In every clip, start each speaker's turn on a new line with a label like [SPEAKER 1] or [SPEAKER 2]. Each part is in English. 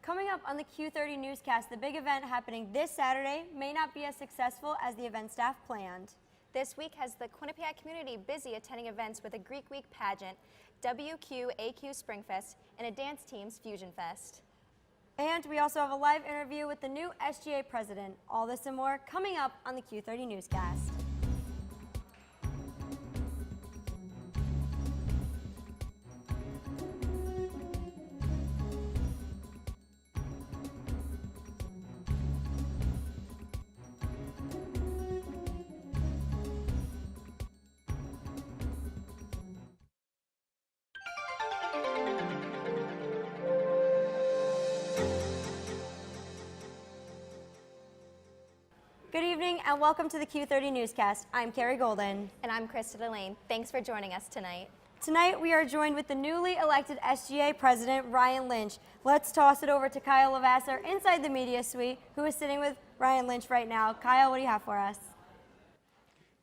[SPEAKER 1] Coming up on the Q30 Newscast, the big event happening this Saturday may not be as successful as the event staff planned.
[SPEAKER 2] This week has the Quinnipiac community busy attending events with a Greek Week pageant, WQAQ Springfest, and a dance team's Fusion Fest.
[SPEAKER 1] And we also have a live interview with the new SGA president. All this and more coming up on the Q30 Newscast. Good evening and welcome to the Q30 Newscast. I'm Carrie Golden.
[SPEAKER 2] And I'm Krista Delane. Thanks for joining us tonight.
[SPEAKER 1] Tonight we are joined with the newly elected SGA President, Ryan Lynch. Let's toss it over to Kyle Lavasser inside the media suite, who is sitting with Ryan Lynch right now. Kyle, what do you have for us?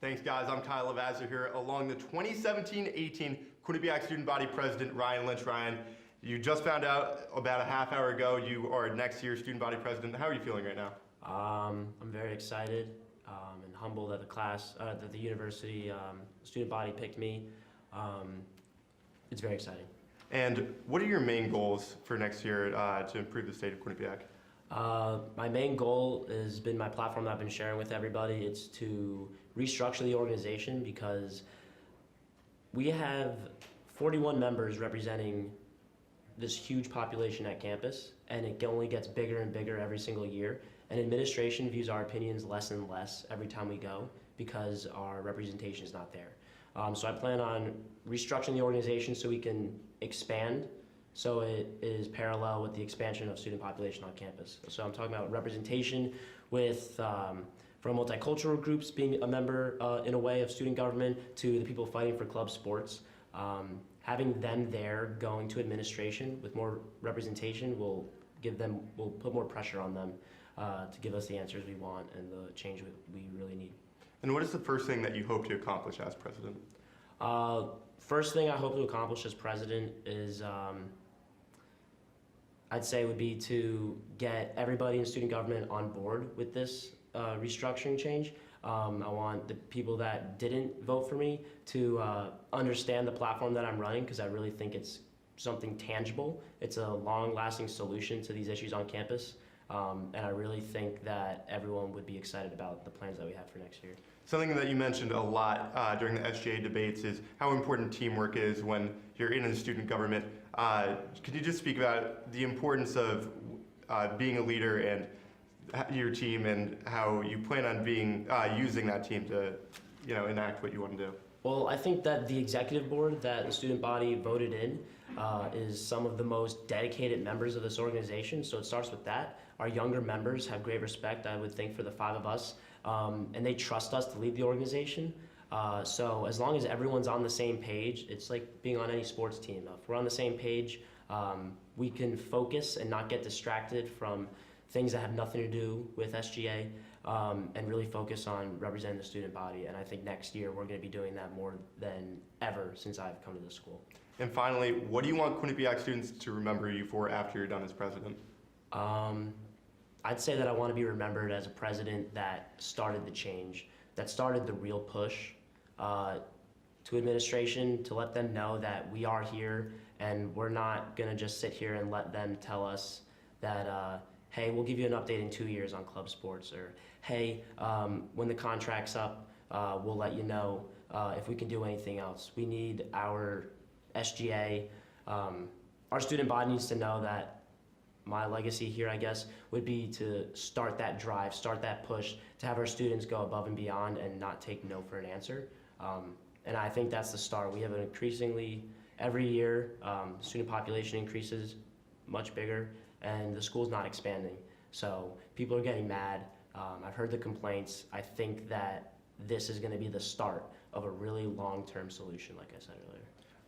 [SPEAKER 3] Thanks, guys. I'm Kyle Lavasser here along the 2017-18 Quinnipiac Student Body President, Ryan Lynch. Ryan, you just found out about a half hour ago you are next year's Student Body President. How are you feeling right now?
[SPEAKER 4] I'm very excited and humbled that the university student body picked me. It's very exciting.
[SPEAKER 3] And what are your main goals for next year to improve the state of Quinnipiac?
[SPEAKER 4] My main goal has been my platform that I've been sharing with everybody. It's to restructure the organization because we have 41 members representing this huge population at campus, and it only gets bigger and bigger every single year. And administration views our opinions less and less every time we go because our representation is not there. So I plan on restructuring the organization so we can expand so it is parallel with the expansion of student population on campus. So I'm talking about representation with from multicultural groups being a member in a way of student government to the people fighting for club sports. Having them there going to administration with more representation will put more pressure on them to give us the answers we want and the change we really need.
[SPEAKER 3] And what is the first thing that you hope to accomplish as president?
[SPEAKER 4] First thing I hope to accomplish as president is I'd say would be to get everybody in student government on board with this restructuring change. I want the people that didn't vote for me to understand the platform that I'm running because I really think it's something tangible. It's a long-lasting solution to these issues on campus. And I really think that everyone would be excited about the plans that we have for next year.
[SPEAKER 3] Something that you mentioned a lot during the SGA debates is how important teamwork is when you're in a student government. Could you just speak about the importance of being a leader and your team and how you plan on using that team to enact what you want to do?
[SPEAKER 4] Well, I think that the executive board that the student body voted in is some of the most dedicated members of this organization, so it starts with that. Our younger members have great respect, I would think, for the 5 of us, and they trust us to lead the organization. So as long as everyone's on the same page, it's like being on any sports team. If we're on the same page, we can focus and not get distracted from things that have nothing to do with SGA, and really focus on representing the student body. And I think next year we're going to be doing that more than ever since I've come to the school.
[SPEAKER 3] And finally, what do you want Quinnipiac students to remember you for after you're done as president?
[SPEAKER 4] I'd say that I want to be remembered as a president that started the change, that started the real push to administration to let them know that we are here and we're not going to just sit here and let them tell us that hey, we'll give you an update in 2 years on club sports, or hey, when the contract's up, we'll let you know if we can do anything else. We need our SGA, our student body needs to know that my legacy here, I guess, would be to start that drive, start that push, to have our students go above and beyond and not take no for an answer. And I think that's the start. We have an increasingly, every year, student population increases much bigger, and the school's not expanding. So people are getting mad. I've heard the complaints. I think that this is going to be the start of a really long-term solution, like I said earlier.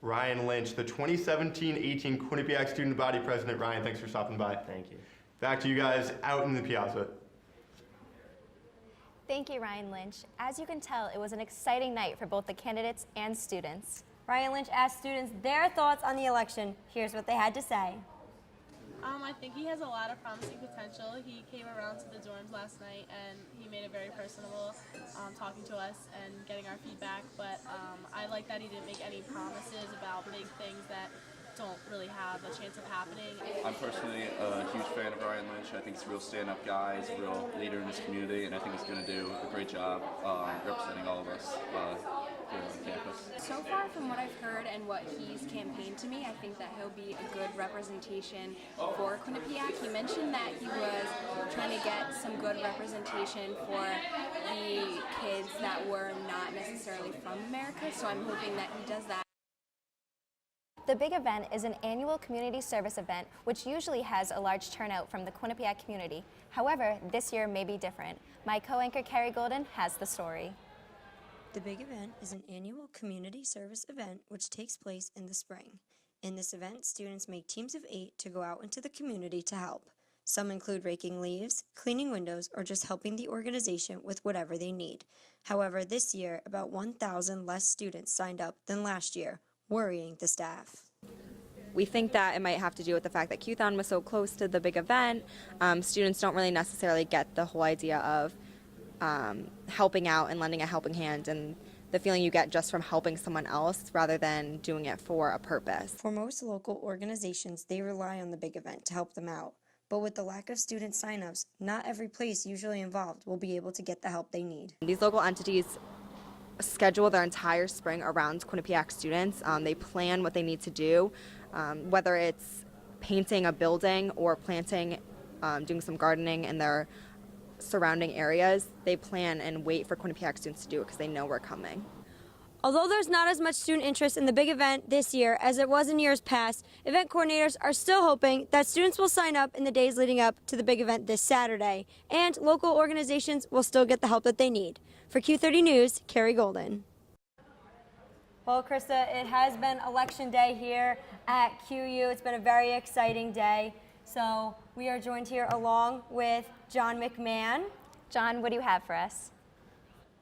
[SPEAKER 3] Ryan Lynch, the 2017-18 Quinnipiac Student Body President. Ryan, thanks for stopping by.
[SPEAKER 4] Thank you.
[SPEAKER 3] Back to you guys out in the piazza.
[SPEAKER 2] Thank you, Ryan Lynch. As you can tell, it was an exciting night for both the candidates and students.
[SPEAKER 1] Ryan Lynch asked students their thoughts on the election. Here's what they had to say.
[SPEAKER 5] I think he has a lot of promising potential. He came around to the dorms last night and he made it very personable, talking to us and getting our feedback. But I like that he didn't make any promises about big things that don't really have a chance of happening.
[SPEAKER 6] I'm personally a huge fan of Ryan Lynch. I think he's a real stand-up guy. He's a real leader in his community, and I think he's going to do a great job representing all of us here on campus.
[SPEAKER 7] So far from what I've heard and what he's campaigned to me, I think that he'll be a good representation for Quinnipiac. He mentioned that he was trying to get some good representation for the kids that were not necessarily from America, so I'm hoping that he does that.
[SPEAKER 2] The Big Event is an annual community service event which usually has a large turnout from the Quinnipiac community. However, this year may be different. My co-anchor Carrie Golden has the story.
[SPEAKER 1] The Big Event is an annual community service event which takes place in the spring. In this event, students make teams of 8 to go out into the community to help. Some include raking leaves, cleaning windows, or just helping the organization with whatever they need. However, this year, about 1,000 less students signed up than last year, worrying the staff.
[SPEAKER 8] We think that it might have to do with the fact that Q-Thon was so close to the big event. Students don't really necessarily get the whole idea of helping out and lending a helping hand and the feeling you get just from helping someone else rather than doing it for a purpose.
[SPEAKER 1] For most local organizations, they rely on the big event to help them out. But with the lack of student signups, not every place usually involved will be able to get the help they need.
[SPEAKER 8] These local entities schedule their entire spring around Quinnipiac students. They plan what they need to do, whether it's painting a building or planting, doing some gardening in their surrounding areas. They plan and wait for Quinnipiac students to do it because they know we're coming.
[SPEAKER 1] Although there's not as much student interest in the big event this year as it was in years past, event coordinators are still hoping that students will sign up in the days leading up to the big event this Saturday, and local organizations will still get the help that they need. For Q30 News, Carrie Golden. Well, Krista, it has been election day here at QU. It's been a very exciting day. So we are joined here along with John McMahon.
[SPEAKER 2] John, what do you have for us?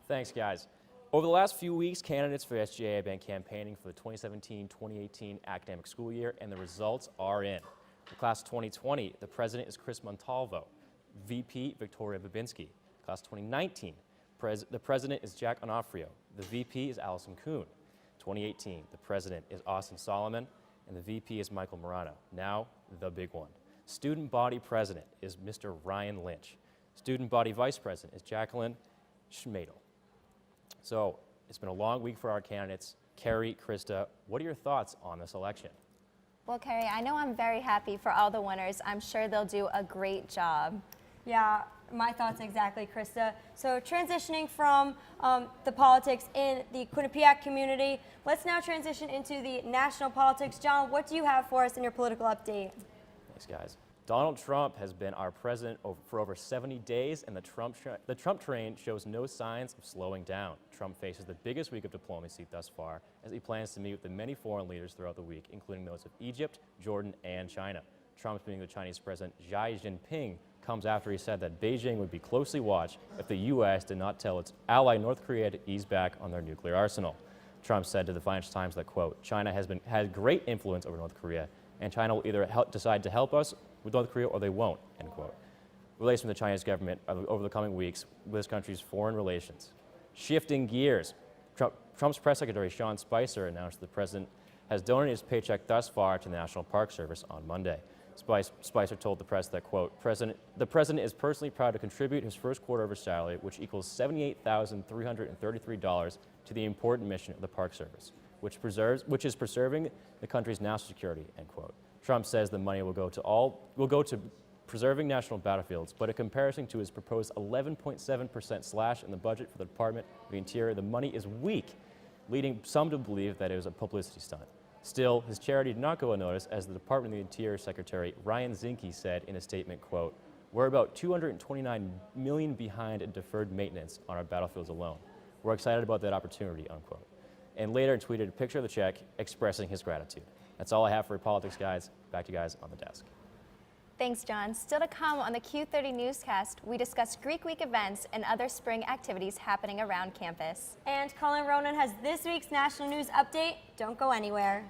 [SPEAKER 9] Thanks, guys. Over the last few weeks, candidates for SGA have been campaigning for the 2017-2018 academic school year, and the results are in. For class of 2020, the president is Chris Montalvo, VP Victoria Babinski. Class 2019, the president is Jack Onofrio. The VP is Allison Kuhn. 2018, the president is Austin Solomon, and the VP is Michael Morano. Now, the big one. Student body president is Mr. Ryan Lynch. Student body vice president is Jacqueline Schmadel. So, it's been a long week for our candidates. Carrie, Krista, what are your thoughts on this election?
[SPEAKER 2] Well, Carrie, I know I'm very happy for all the winners. I'm sure they'll do a great job.
[SPEAKER 1] Yeah, my thoughts exactly, Krista. So transitioning from the politics in the Quinnipiac community, let's now transition into the national politics. John, what do you have for us in your political update?
[SPEAKER 9] Thanks, guys. Donald Trump has been our president for over 70 days, and the Trump train shows no signs of slowing down. Trump faces the biggest week of diplomacy thus far, as he plans to meet with the many foreign leaders throughout the week, including those of Egypt, Jordan, and China. Trump's meeting with Chinese President Xi Jinping comes after he said that Beijing would be closely watched if the U.S. did not tell its ally North Korea to ease back on their nuclear arsenal. Trump said to the Financial Times that, quote, China had great influence over North Korea, and China will either decide to help us with North Korea or they won't, end quote. Relations with the Chinese government over the coming weeks with this country's foreign relations. Shifting gears, Trump's press secretary Sean Spicer announced the president has donated his paycheck thus far to the National Park Service on Monday. Spicer told the press that, quote, the president is personally proud to contribute his first quarter of his salary, which equals $78,333 to the important mission of the Park Service, which is preserving the country's national security, end quote. Trump says the money will go to preserving national battlefields, but in comparison to his proposed 11.7% slash in the budget for the Department of the Interior, the money is weak, leading some to believe that it was a publicity stunt. Still, his charity did not go unnoticed, as the Department of the Interior Secretary Ryan Zinke said in a statement, quote, we're about $229 million behind in deferred maintenance on our battlefields alone. We're excited about that opportunity, unquote. And later tweeted a picture of the check expressing his gratitude. That's all I have for politics, guys. Back to you guys on the desk.
[SPEAKER 2] Thanks, John. Still to come on the Q30 Newscast, we discuss Greek Week events and other spring activities happening around campus.
[SPEAKER 1] And Colin Ronan has this week's national news update. Don't go anywhere.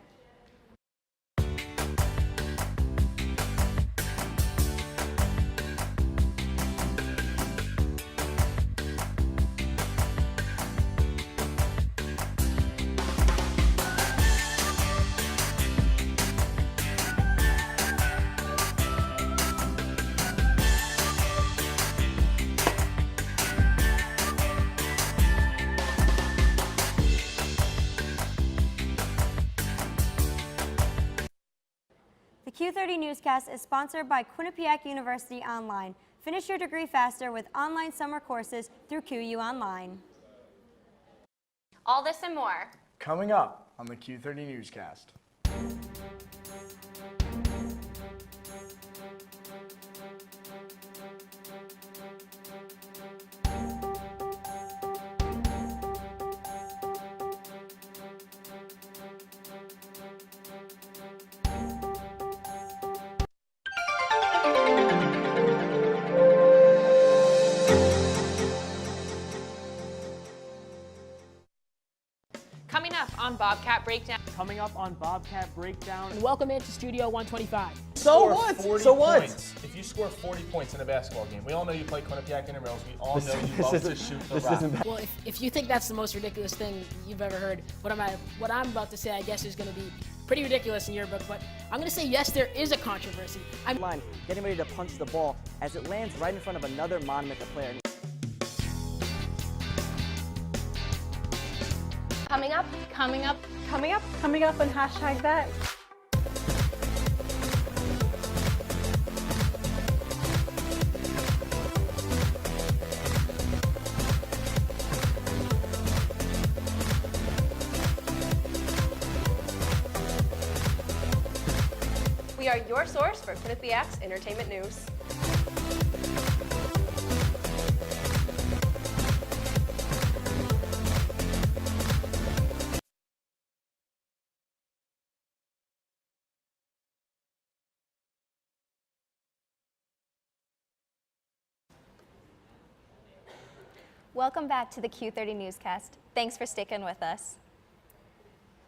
[SPEAKER 1] Q30 Newscast is sponsored by Quinnipiac University Online. Finish your degree faster with online summer courses through QU Online.
[SPEAKER 2] All this and more.
[SPEAKER 10] Coming up on the Q30 Newscast.
[SPEAKER 11] Coming up on Bobcat Breakdown.
[SPEAKER 12] Coming up on Bobcat Breakdown.
[SPEAKER 13] And welcome into Studio 125.
[SPEAKER 12] So what? So what?
[SPEAKER 14] If you score 40 points in a basketball game, we all know you play Quinnipiac Intramurals. We all know you love to shoot the rock.
[SPEAKER 13] Well, if you think that's the most ridiculous thing you've ever heard, what I'm about to say, I guess, is going to be pretty ridiculous in your book. But I'm going to say yes, there is a controversy.
[SPEAKER 12] I'm line, getting ready to punch the ball as it lands right in front of another Monument player.
[SPEAKER 2] Coming up, coming up, coming up,
[SPEAKER 15] Coming up on hashtag that.
[SPEAKER 11] We are your source for Quinnipiac's entertainment news.
[SPEAKER 2] Welcome back to the Q30 Newscast. Thanks for sticking with us.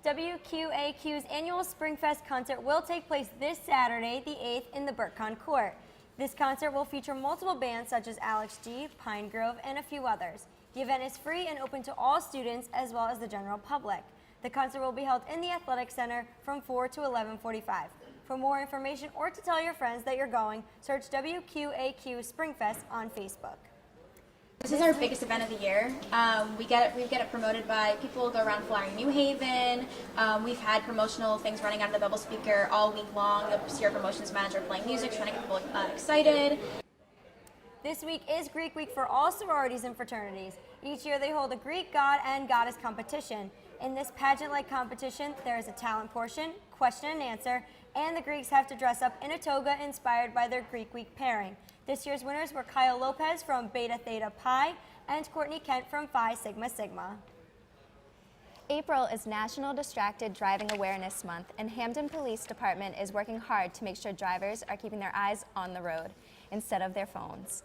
[SPEAKER 1] WQAQ's annual Springfest concert will take place this Saturday, the 8th, in the BurtCon Court. This concert will feature multiple bands such as Alex G, Pine Grove, and a few others. The event is free and open to all students as well as the general public. The concert will be held in the Athletic Center from 4 to 11:45. For more information or to tell your friends that you're going, search WQAQ Springfest on Facebook.
[SPEAKER 16] This is our biggest event of the year. We get it promoted by people who go around flying New Haven. We've had promotional things running out of the bubble speaker all week long. The Sierra Promotions manager playing music, trying to get people excited.
[SPEAKER 1] This week is Greek Week for all sororities and fraternities. Each year they hold a Greek god and goddess competition. In this pageant-like competition, there is a talent portion, question and answer, and the Greeks have to dress up in a toga inspired by their Greek Week pairing. This year's winners were Kyle Lopez from Beta Theta Pi and Courtney Kent from Phi Sigma Sigma.
[SPEAKER 2] April is National Distracted Driving Awareness Month, and Hamden Police Department is working hard to make sure drivers are keeping their eyes on the road instead of their phones.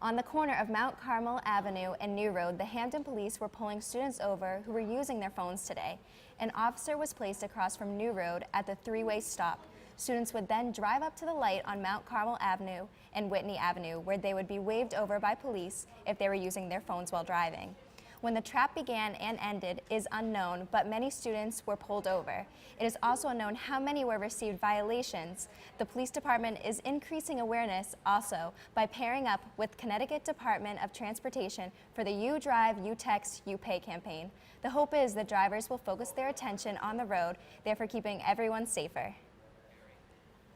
[SPEAKER 2] On the corner of Mount Carmel Avenue and New Road, the Hamden Police were pulling students over who were using their phones today. An officer was placed across from New Road at the three-way stop. Students would then drive up to the light on Mount Carmel Avenue and Whitney Avenue, where they would be waved over by police if they were using their phones while driving. When the trap began and ended is unknown, but many students were pulled over. It is also unknown how many were received violations. The police department is increasing awareness also by pairing up with Connecticut Department of Transportation for the You Drive, You Text, You Pay campaign. The hope is that drivers will focus their attention on the road, therefore keeping everyone safer.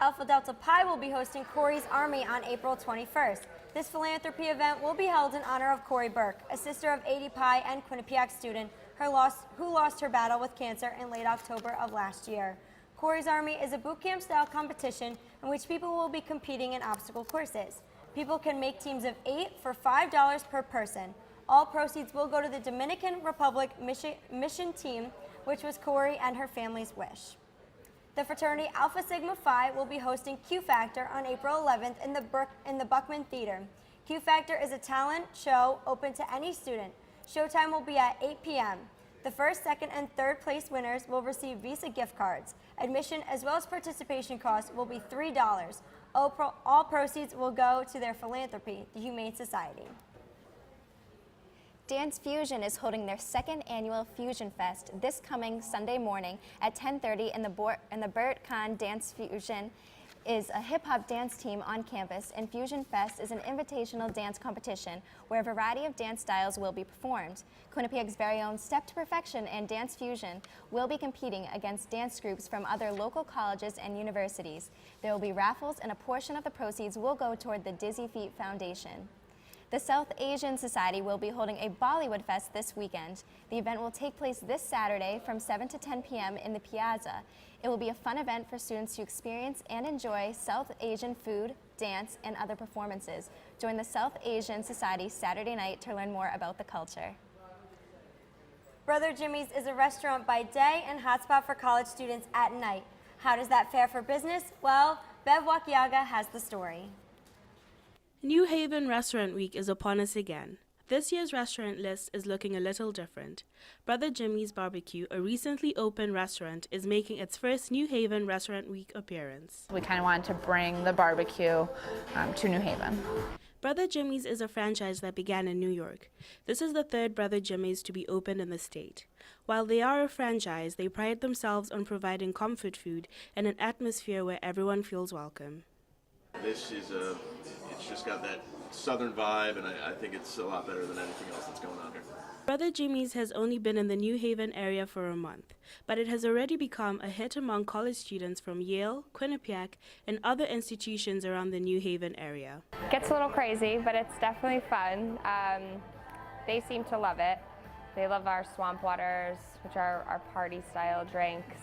[SPEAKER 1] Alpha Delta Pi will be hosting Corey's Army on April 21st. This philanthropy event will be held in honor of Corey Burke, a sister of 80 Pi and Quinnipiac student who lost her battle with cancer in late October of last year. Corey's Army is a boot camp style competition in which people will be competing in obstacle courses. People can make teams of 8 for $5 per person. All proceeds will go to the Dominican Republic mission team, which was Corey and her family's wish. The fraternity Alpha Sigma Phi will be hosting Q Factor on April 11th in the Buckman Theater. Q Factor is a talent show open to any student. Showtime will be at 8 p.m. The first, second, and third place winners will receive Visa gift cards. Admission as well as participation costs will be $3. All proceeds will go to their philanthropy, the Humane Society.
[SPEAKER 2] Dance Fusion is holding their second annual Fusion Fest this coming Sunday morning at 10:30 in the BurtCon Dance Fusion is a hip-hop dance team on campus, and Fusion Fest is an invitational dance competition where a variety of dance styles will be performed. Quinnipiac's very own Step to Perfection and Dance Fusion will be competing against dance groups from other local colleges and universities. There will be raffles, and a portion of the proceeds will go toward the Dizzy Feet Foundation. The South Asian Society will be holding a Bollywood Fest this weekend. The event will take place this Saturday from 7 to 10 p.m. in the Piazza. It will be a fun event for students to experience and enjoy South Asian food, dance, and other performances. Join the South Asian Society Saturday night to learn more about the culture.
[SPEAKER 1] Brother Jimmy's is a restaurant by day and hotspot for college students at night. How does that fare for business? Well, Bev Wakiaga has the story.
[SPEAKER 15] New Haven Restaurant Week is upon us again. This year's restaurant list is looking a little different. Brother Jimmy's Barbecue, a recently opened restaurant, is making its first New Haven Restaurant Week appearance.
[SPEAKER 17] We kind of wanted to bring the barbecue to New Haven.
[SPEAKER 15] Brother Jimmy's is a franchise that began in New York. This is the third Brother Jimmy's to be opened in the state. While they are a franchise, they pride themselves on providing comfort food and an atmosphere where everyone feels welcome.
[SPEAKER 18] This is it's just got that southern vibe, and I think it's a lot better than anything else that's going on here.
[SPEAKER 15] Brother Jimmy's has only been in the New Haven area for a month, but it has already become a hit among college students from Yale, Quinnipiac, and other institutions around the New Haven area.
[SPEAKER 19] Gets a little crazy, but it's definitely fun. They seem to love it. They love our swamp waters, which are our party-style drinks.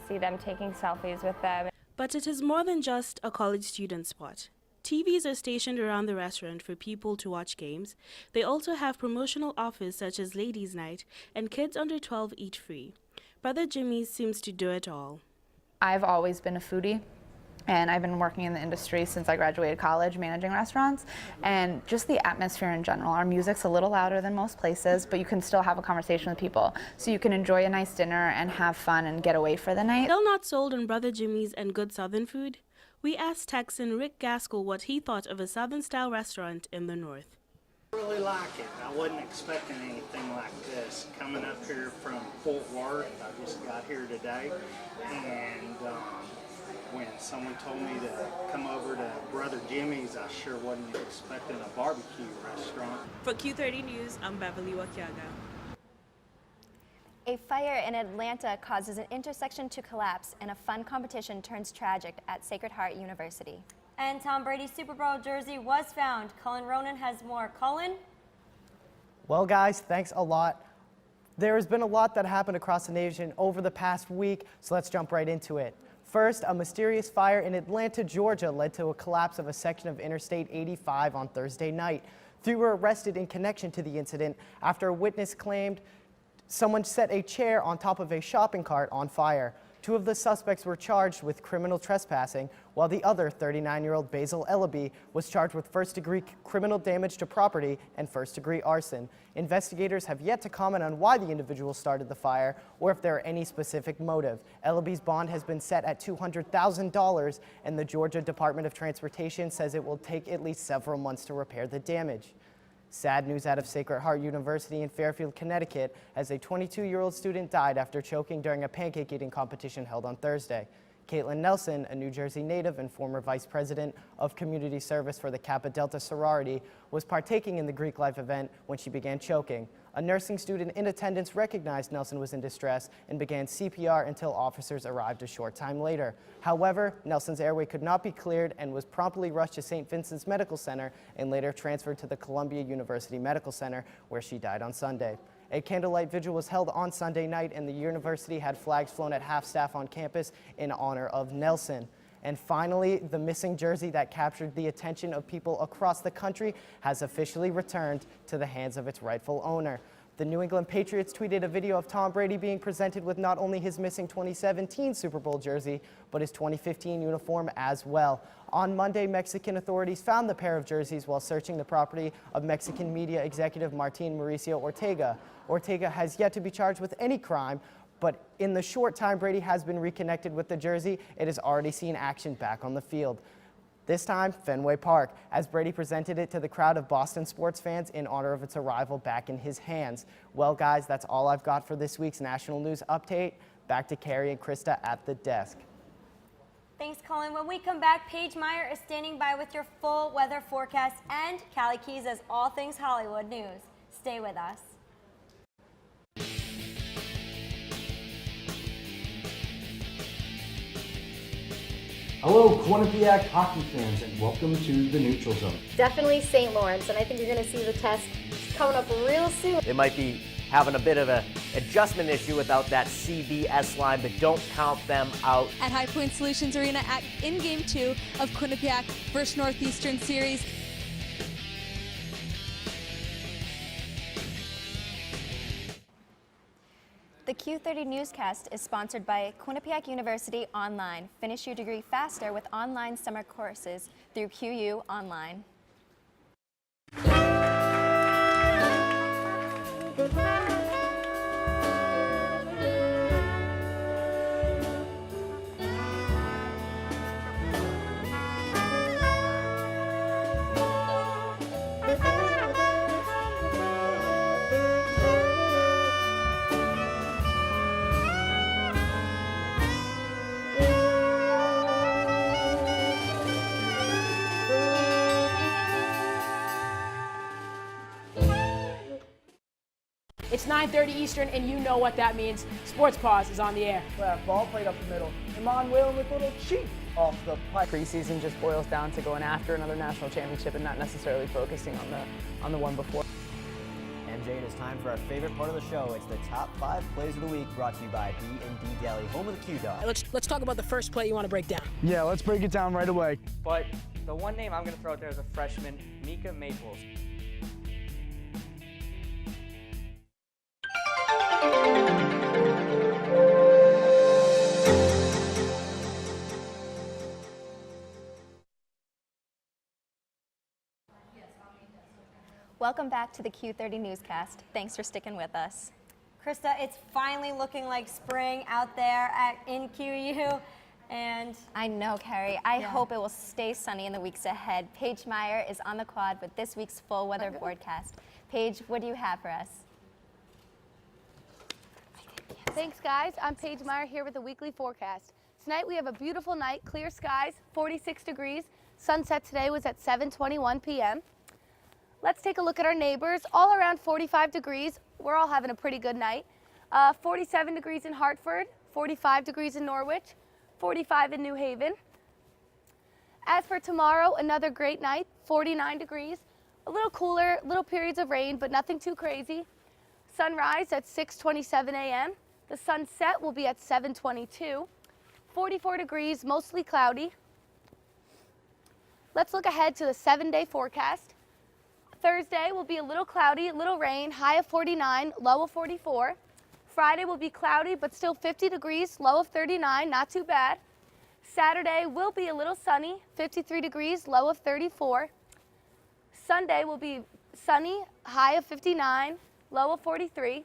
[SPEAKER 19] See them taking selfies with them.
[SPEAKER 15] But it is more than just a college student spot. TVs are stationed around the restaurant for people to watch games. They also have promotional offers such as Ladies' Night, and kids under 12 eat free. Brother Jimmy's seems to do it all.
[SPEAKER 17] I've always been a foodie, and I've been working in the industry since I graduated college, managing restaurants, and just the atmosphere in general. Our music's a little louder than most places, but you can still have a conversation with people. So you can enjoy a nice dinner and have fun and get away for the night.
[SPEAKER 15] Still not sold on Brother Jimmy's and good Southern food? We asked Texan Rick Gaskell what he thought of a Southern-style restaurant in the North.
[SPEAKER 20] I really like it. I wasn't expecting anything like this. Coming up here from Fort Worth, I just got here today, and when someone told me to come over to Brother Jimmy's, I sure wasn't expecting a barbecue restaurant.
[SPEAKER 15] For Q30 News, I'm Beverly Wakiaga.
[SPEAKER 2] A fire in Atlanta causes an intersection to collapse, and a fun competition turns tragic at Sacred Heart University.
[SPEAKER 1] And Tom Brady's Super Bowl jersey was found. Colin Ronan has more. Colin?
[SPEAKER 21] Well, guys, thanks a lot. There has been a lot that happened across the nation over the past week, so let's jump right into it. First, a mysterious fire in Atlanta, Georgia led to a collapse of a section of Interstate 85 on Thursday night. 3 were arrested in connection to the incident after a witness claimed someone set a chair on top of a shopping cart on fire. 2 of the suspects were charged with criminal trespassing, while the other, 39-year-old Basil Ellaby, was charged with first-degree criminal damage to property and first-degree arson. Investigators have yet to comment on why the individual started the fire or if there are any specific motive. Ellaby's bond has been set at $200,000, and the Georgia Department of Transportation says it will take at least several months to repair the damage. Sad news out of Sacred Heart University in Fairfield, Connecticut, as a 22-year-old student died after choking during a pancake eating competition held on Thursday. Caitlin Nelson, a New Jersey native and former vice president of community service for the Kappa Delta sorority, was partaking in the Greek life event when she began choking. A nursing student in attendance recognized Nelson was in distress and began CPR until officers arrived a short time later. However, Nelson's airway could not be cleared and was promptly rushed to St. Vincent's Medical Center and later transferred to the Columbia University Medical Center, where she died on Sunday. A candlelight vigil was held on Sunday night, and the university had flags flown at half-staff on campus in honor of Nelson. And finally, the missing jersey that captured the attention of people across the country has officially returned to the hands of its rightful owner. The New England Patriots tweeted a video of Tom Brady being presented with not only his missing 2017 Super Bowl jersey, but his 2015 uniform as well. On Monday, Mexican authorities found the pair of jerseys while searching the property of Mexican media executive Martin Mauricio Ortega. Ortega has yet to be charged with any crime, but in the short time Brady has been reconnected with the jersey, it has already seen action back on the field. This time, Fenway Park, as Brady presented it to the crowd of Boston sports fans in honor of its arrival back in his hands. Well, guys, that's all I've got for this week's National News Update. Back to Carrie and Krista at the desk.
[SPEAKER 1] Thanks, Colin. When we come back, Paige Meyer is standing by with your full weather forecast, and Callie Keys as all things Hollywood news. Stay with us.
[SPEAKER 4] Hello, Quinnipiac hockey fans, and welcome to the Neutral Zone.
[SPEAKER 22] Definitely St. Lawrence, and I think you're going to see the test coming up real soon.
[SPEAKER 23] They might be having a bit of an adjustment issue without that CBS line, but don't count them out.
[SPEAKER 24] At High Point Solutions Arena in Game 2 of Quinnipiac vs. Northeastern Series.
[SPEAKER 2] The Q30 Newscast is sponsored by Quinnipiac University Online. Finish your degree faster with online summer courses through QU Online.
[SPEAKER 13] It's 9:30 Eastern, and you know what that means. Sports Pause is on the air.
[SPEAKER 21] Ball played up the middle. Emmanuel with a little cheat off the pipe.
[SPEAKER 25] Preseason just boils down to going after another national championship and not necessarily focusing on the one before.
[SPEAKER 12] MJ, it is time for our favorite part of the show. It's the top 5 plays of the week, brought to you by B&D Deli, home of the Q-Dog.
[SPEAKER 13] Let's talk about the first play you want to break down.
[SPEAKER 10] Yeah, let's break it down right away.
[SPEAKER 26] But the one name I'm going to throw out there is a freshman, Mika Maples.
[SPEAKER 2] Welcome back to the Q30 Newscast. Thanks for sticking with us.
[SPEAKER 1] Krista, it's finally looking like spring out there in QU. And
[SPEAKER 2] I know, Carrie. I hope it will stay sunny in the weeks ahead. Paige Meyer is on the quad with this week's full weather forecast. Paige, what do you have for us?
[SPEAKER 27] Thanks, guys. I'm Paige Meyer here with a weekly forecast. Tonight we have a beautiful night, clear skies, 46 degrees. Sunset today was at 7:21 p.m. Let's take a look at our neighbors. All around 45 degrees. We're all having a pretty good night. 47 degrees in Hartford, 45 degrees in Norwich, 45 in New Haven. As for tomorrow, another great night, 49 degrees. A little cooler, little periods of rain, but nothing too crazy. Sunrise at 6:27 a.m. The sunset will be at 7:22. 44 degrees, mostly cloudy. Let's look ahead to the 7-day forecast. Thursday will be a little cloudy, a little rain, high of 49, low of 44. Friday will be cloudy, but still 50 degrees, low of 39, not too bad. Saturday will be a little sunny, 53 degrees, low of 34. Sunday will be sunny, high of 59, low of 43.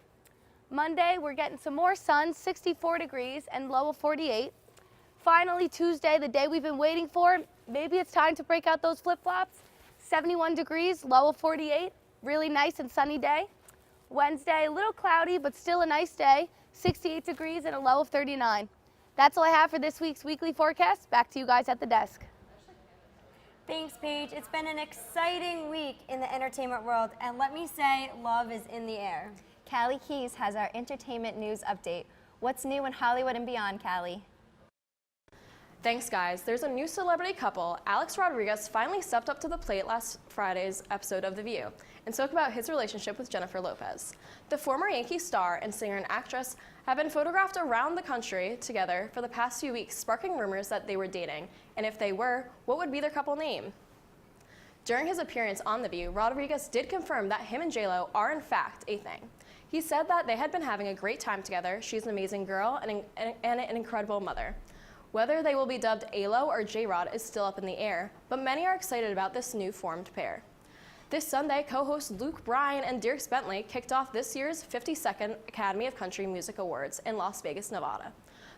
[SPEAKER 27] Monday, we're getting some more sun, 64 degrees and low of 48. Finally, Tuesday, the day we've been waiting for, maybe it's time to break out those flip-flops. 71 degrees, low of 48, really nice and sunny day. Wednesday, a little cloudy, but still a nice day, 68 degrees and a low of 39. That's all I have for this week's weekly forecast. Back to you guys at the desk.
[SPEAKER 1] thanks, Paige. It's been an exciting week in the entertainment world, and let me say, love is in the air.
[SPEAKER 2] Callie Keys has our entertainment news update. What's new in Hollywood and beyond, Callie?
[SPEAKER 11] Thanks, guys. There's a new celebrity couple. Alex Rodriguez finally stepped up to the plate last Friday's episode of The View and spoke about his relationship with Jennifer Lopez. The former Yankee star and singer and actress have been photographed around the country together for the past few weeks, sparking rumors that they were dating. And if they were, what would be their couple name? During his appearance on The View, Rodriguez did confirm that him and J-Lo are in fact a thing. He said that they had been having a great time together. She's an amazing girl and an incredible mother. Whether they will be dubbed A-Lo or J-Rod is still up in the air, but many are excited about this new formed pair. This Sunday, co-hosts Luke Bryan and Dierks Bentley kicked off this year's 52nd Academy of Country Music Awards in Las Vegas, Nevada.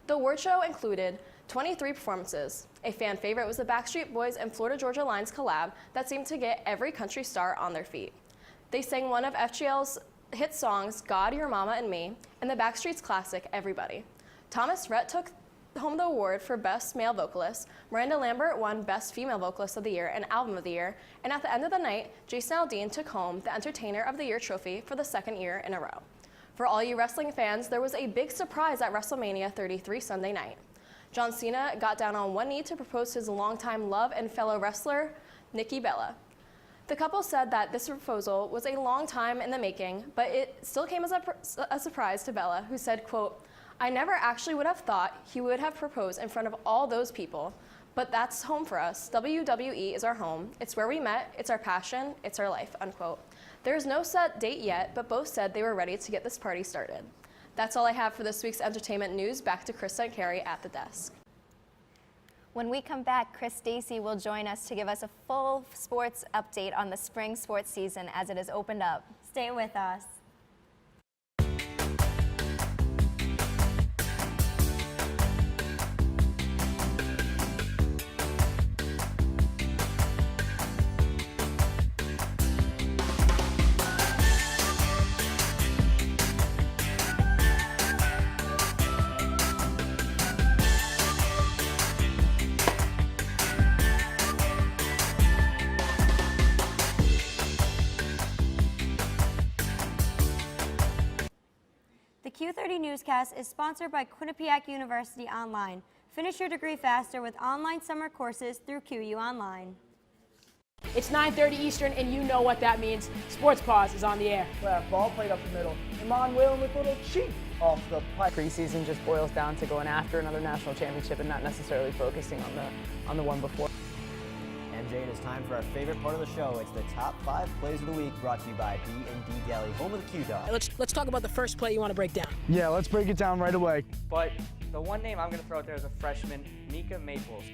[SPEAKER 11] The award show included 23 performances. A fan favorite was the Backstreet Boys and Florida Georgia Line's collab that seemed to get every country star on their feet. They sang one of FGL's hit songs, God, Your Mama, and Me, and the Backstreet's classic, Everybody. Thomas Rhett took home the award for Best Male Vocalist. Miranda Lambert won Best Female Vocalist of the Year and Album of the Year. And at the end of the night, Jason Aldean took home the Entertainer of the Year trophy for the second year in a row. For all you wrestling fans, there was a big surprise at WrestleMania 33 Sunday night. John Cena got down on one knee to propose to his longtime love and fellow wrestler, Nikki Bella. The couple said that this proposal was a long time in the making, but it still came as a surprise to Bella, who said, quote, "I never actually would have thought he would have proposed in front of all those people, but that's home for us. WWE is our home. It's where we met. It's our passion. It's our life," unquote. There's no set date yet, but both said they were ready to get this party started. That's all I have for this week's entertainment news. Back to Krista and Carrie at the desk.
[SPEAKER 2] When we come back, Chris Stacy will join us to give us a full sports update on the spring sports season as it has opened up.
[SPEAKER 1] Stay with us. The Q30 Newscast is sponsored by Quinnipiac University Online. Finish your degree faster with online summer courses through QU Online.
[SPEAKER 13] It's 9:30 Eastern, and you know what that means. Sports Pause is on the air.
[SPEAKER 25] Left ball played up the middle. Iman Whalen with a little cheat off the pipe. Preseason just boils down to going after another national championship and not necessarily focusing on the one before.
[SPEAKER 12] MJ, it is time for our favorite part of the show. It's the top 5 plays of the week, brought to you by B&D Deli, home of the Q-Dog.
[SPEAKER 13] Let's talk about the first play you want to break down.
[SPEAKER 10] Yeah, let's break it down right away.
[SPEAKER 26] But the one name I'm going to throw out there is a freshman, Mika Maples.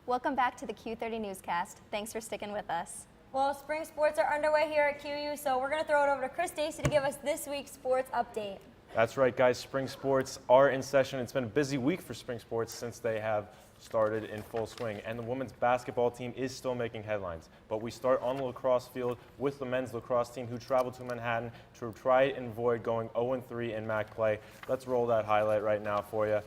[SPEAKER 2] Welcome back to the Q30 Newscast. Thanks for sticking with us.
[SPEAKER 1] Well, spring sports are underway here at QU, so we're going to throw it over to Chris Stacy to give us this week's sports update.
[SPEAKER 3] That's right, guys. Spring sports are in session. It's been a busy week for spring sports since they have started in full swing, and the women's basketball team is still making headlines. But we start on the lacrosse field with the men's lacrosse team, who traveled to Manhattan to try and avoid going 0-3 in MAC play. Let's roll that highlight right now for you.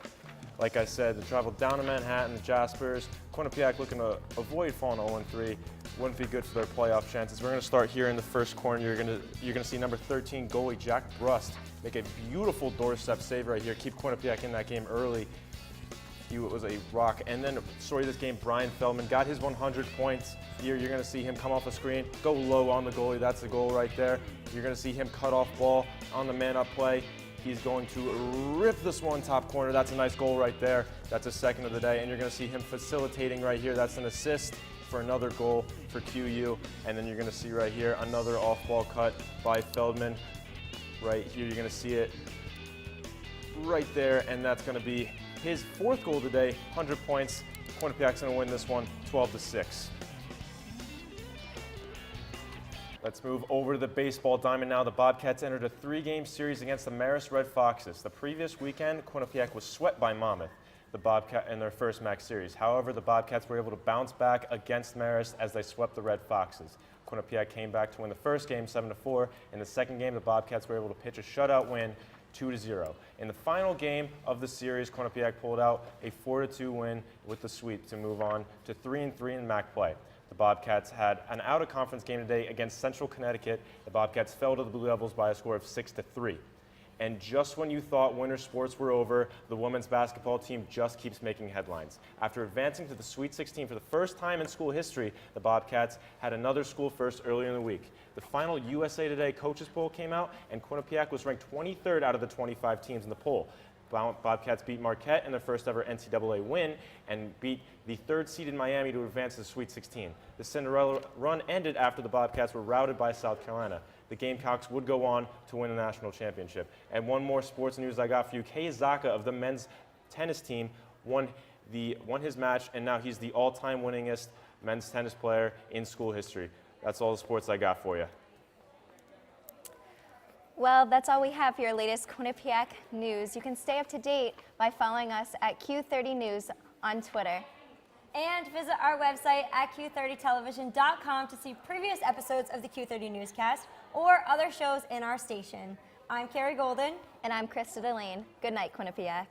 [SPEAKER 3] Like I said, they traveled down to Manhattan, the Jaspers. Quinnipiac looking to avoid falling 0-3. Wouldn't be good for their playoff chances. We're going to start here in the first corner. You're going to see number 13 goalie Jack Brust make a beautiful doorstep save right here. Keep Quinnipiac in that game early. He was a rock. And then, story of this game, Brian Feldman got his 100 points. Here you're going to see him come off the screen, go low on the goalie. That's the goal right there. You're going to see him cut off ball on the man-up play. He's going to rip this one top corner. That's a nice goal right there. That's a second of the day. And you're going to see him facilitating right here. That's an assist for another goal for QU. And then you're going to see right here another off-ball cut by Feldman. Right here, you're going to see it right there. And that's going to be his 4th goal today, 100 points. Quinnipiac's going to win this one 12-6. Let's move over to the baseball diamond now. The Bobcats entered a 3-game series against the Marist Red Foxes. The previous weekend, Quinnipiac was swept by Monmouth, the Bobcat, in their first MAC series. However, the Bobcats were able to bounce back against Marist as they swept the Red Foxes. Quinnipiac came back to win the first game 7-4. In the second game, the Bobcats were able to pitch a shutout win 2-0. In the final game of the series, Quinnipiac pulled out a 4-2 win with the sweep to move on to 3-3 in MAC play. The Bobcats had an out-of-conference game today against Central Connecticut. The Bobcats fell to the Blue Devils by a score of 6-3. And just when you thought winter sports were over, the women's basketball team just keeps making headlines. After advancing to the Sweet 16 for the first time in school history, the Bobcats had another school first earlier in the week. The final USA Today Coaches Poll came out, and Quinnipiac was ranked 23rd out of the 25 teams in the poll. Bobcats beat Marquette in their first ever NCAA win and beat the 3rd seeded Miami to advance to the Sweet 16. The Cinderella run ended after the Bobcats were routed by South Carolina. The Gamecocks would go on to win a national championship. And one more sports news I got for you. Kei Zaka of the men's tennis team won his match, and now he's the all-time winningest men's tennis player in school history. That's all the sports I got for you.
[SPEAKER 2] Well, that's all we have for your latest Quinnipiac news. You can stay up to date by following us at Q30 News on Twitter.
[SPEAKER 1] And visit our website at q30television.com to see previous episodes of the Q30 Newscast or other shows in our station. I'm Carrie Golden.
[SPEAKER 2] And I'm Krista Delane. Good night, Quinnipiac.